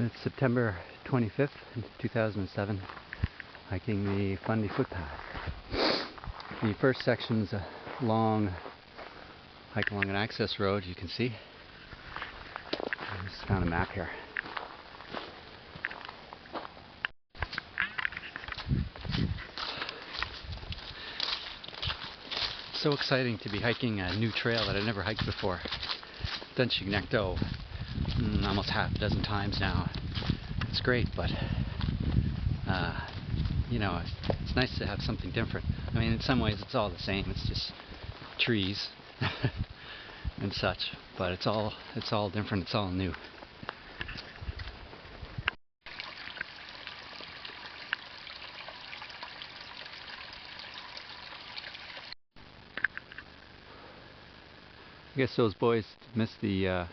It's September 25th, 2007, hiking the Fundy Footpath. The first section's a long hike along an access road, you can see. I just found a map here. So exciting to be hiking a new trail that I've never hiked before. Done Chignecto almost half a dozen times now. It's great, but you know, it's nice to have something different. I mean, in some ways it's all the same. It's just trees and such, but it's all different. It's all new. I guess those boys missed the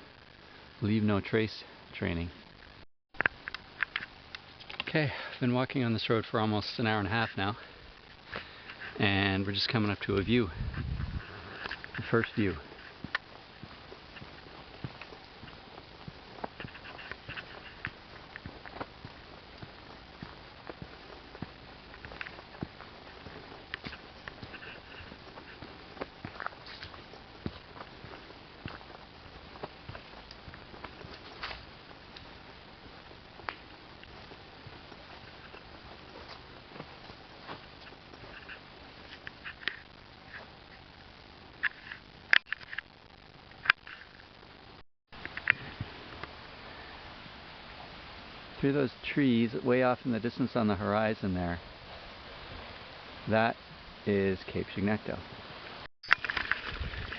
leave no trace training. Okay, I've been walking on this road for almost an hour and a half now, and we're just coming up to a view, the first view. Through those trees way off in the distance on the horizon there, that is Cape Chignecto.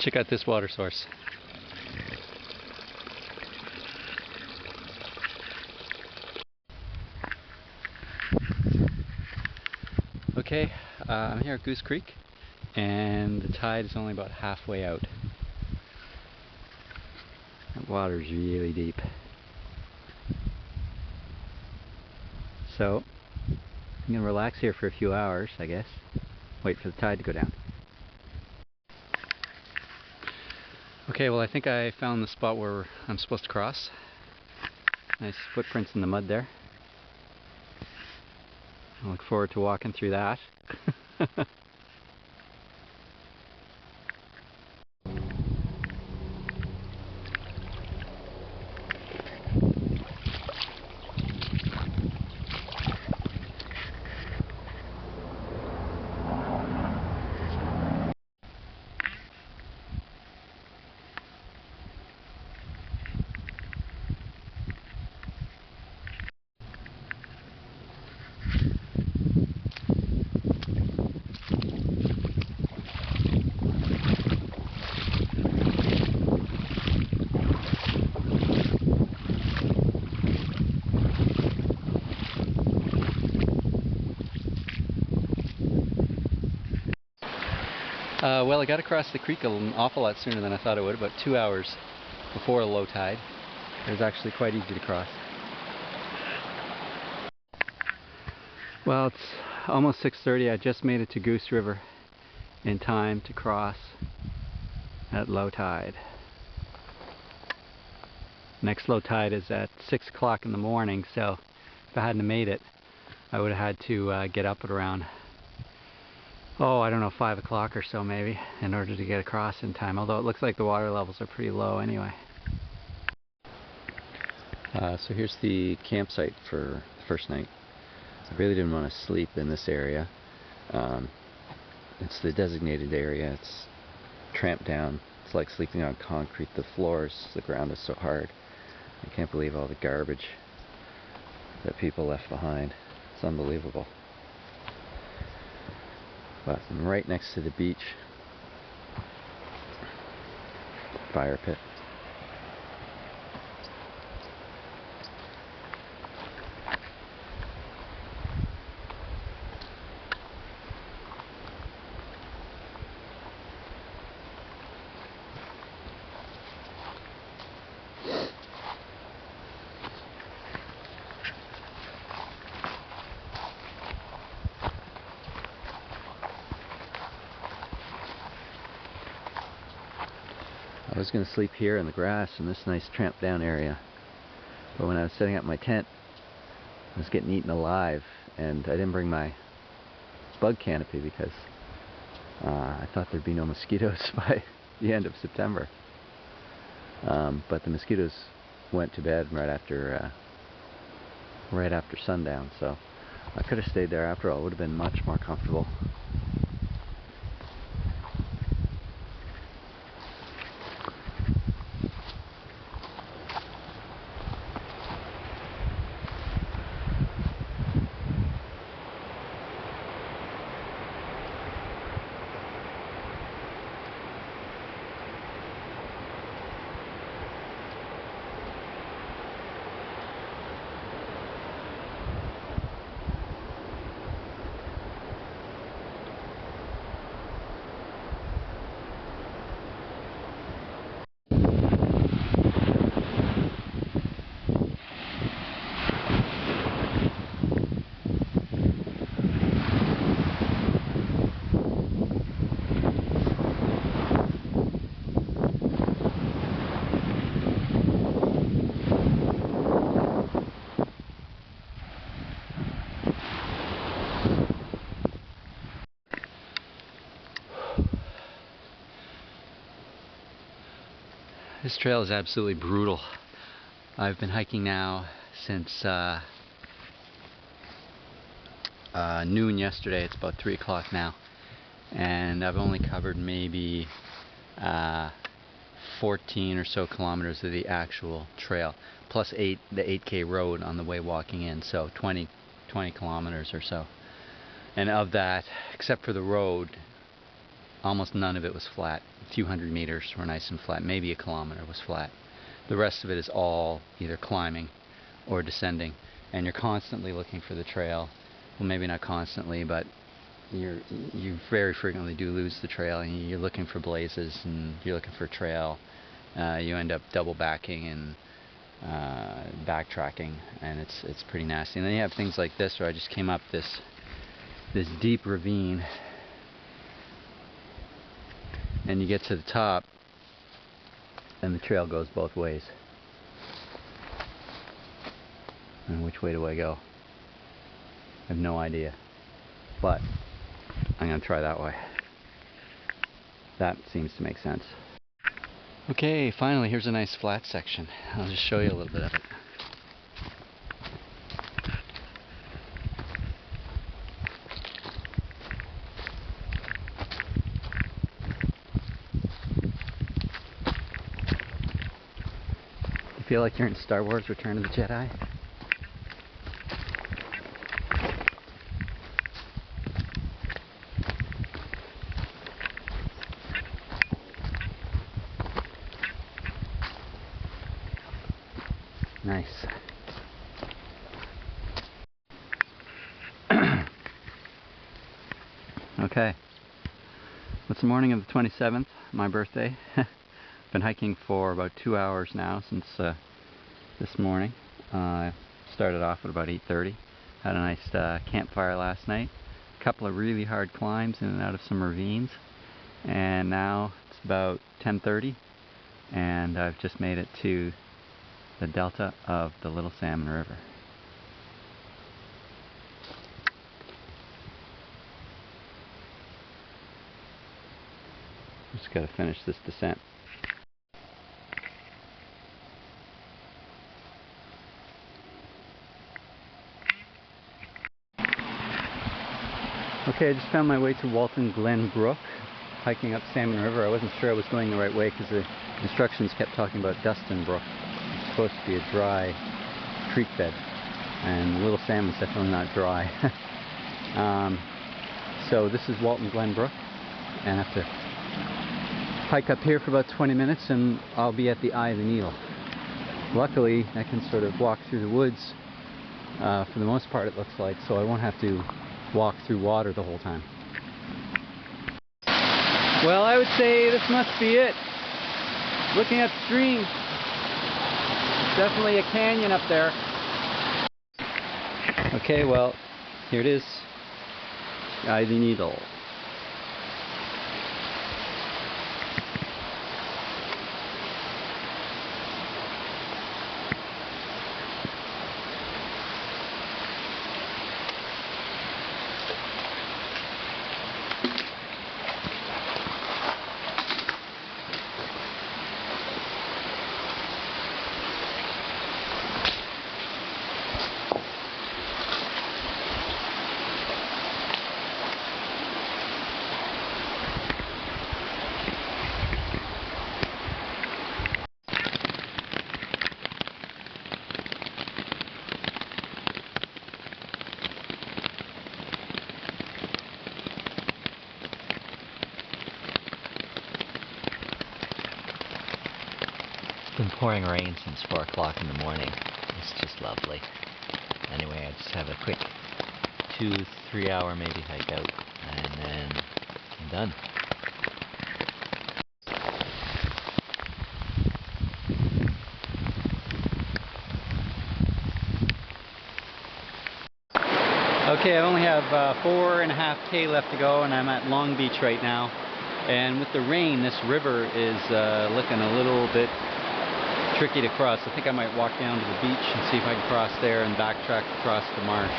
Check out this water source. Okay, I'm here at Goose Creek, and the tide is only about halfway out. The water's really deep. So, I'm going to relax here for a few hours, I guess. Wait for the tide to go down. Okay, well I think I found the spot where I'm supposed to cross. Nice footprints in the mud there. I look forward to walking through that. Well, I got across the creek an awful lot sooner than I thought I would, about 2 hours before the low tide. It was actually quite easy to cross. Well, it's almost 6:30. I just made it to Goose River in time to cross at low tide. Next low tide is at 6 o'clock in the morning, so if I hadn't made it, I would have had to get up at around, I don't know, 5 o'clock or so maybe, in order to get across in time, although it looks like the water levels are pretty low anyway. So here's the campsite for the first night. I really didn't want to sleep in this area. It's the designated area. It's tramped down. It's like sleeping on concrete. The ground is so hard. I can't believe all the garbage that people left behind. It's unbelievable. But I'm right next to the beach. Fire pit. I was going to sleep here in the grass in this nice tramped down area, But when I was setting up my tent, I was getting eaten alive, and I didn't bring my bug canopy because I thought there'd be no mosquitoes by the end of September. But the mosquitoes went to bed right after sundown, so I could have stayed there after all. It would have been much more comfortable. This trail is absolutely brutal. I've been hiking now since noon yesterday. It's about 3 o'clock now, and I've only covered maybe 14 or so kilometers of the actual trail, plus the 8K road on the way walking in, so 20 kilometers or so. And of that, except for the road, almost none of it was flat. A few hundred meters were nice and flat. Maybe a kilometer was flat. The rest of it is all either climbing or descending, and you're constantly looking for the trail. Well, maybe not constantly, but you very frequently do lose the trail, and you're looking for blazes, and you're looking for a trail. You end up double backing and backtracking, and it's pretty nasty. And then you have things like this, where I just came up this deep ravine, and you get to the top, and the trail goes both ways. And which way do I go? I have no idea, but I'm going to try that way. That seems to make sense. Okay, finally, here's a nice flat section. I'll just show you a little bit of it. You feel like you're in Star Wars: Return of the Jedi? Nice. Okay. It's the morning of the 27th, my birthday. Been hiking for about 2 hours now since this morning. Started off at about 8:30. Had a nice campfire last night. A couple of really hard climbs in and out of some ravines. And now it's about 10:30, and I've just made it to the delta of the Little Salmon River. Just got to finish this descent. Okay, I just found my way to Walton Glen Brook, hiking up Salmon River. I wasn't sure I was going the right way because the instructions kept talking about Dustin Brook. It's supposed to be a dry creek bed, and Little Salmon's definitely not dry. So this is Walton Glen Brook, and I have to hike up here for about 20 minutes and I'll be at the eye of the needle. Luckily, I can sort of walk through the woods for the most part, it looks like, so I won't have to walk through water the whole time. Well, I would say this must be it. Looking upstream, definitely a canyon up there. Okay, well, here it is, the eye of the needle. pouring rain since 4 o'clock in the morning. It's just lovely. Anyway, I just have a quick 2-3 hour maybe hike out, and then I'm done. Okay, I only have 4.5K left to go, and I'm at Long Beach right now. And with the rain, this river is looking a little bit tricky to cross. I think I might walk down to the beach and see if I can cross there and backtrack across the marsh.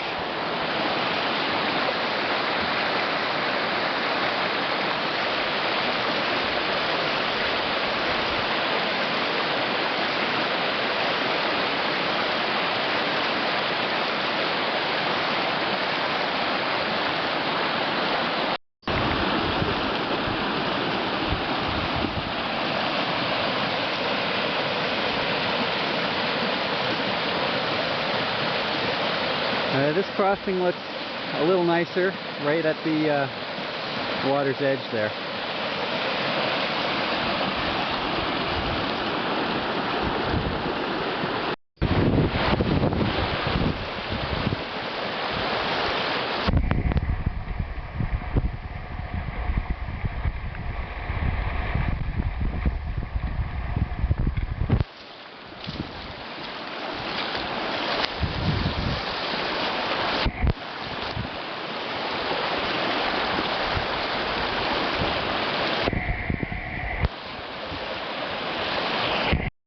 This crossing looks a little nicer right at the water's edge there.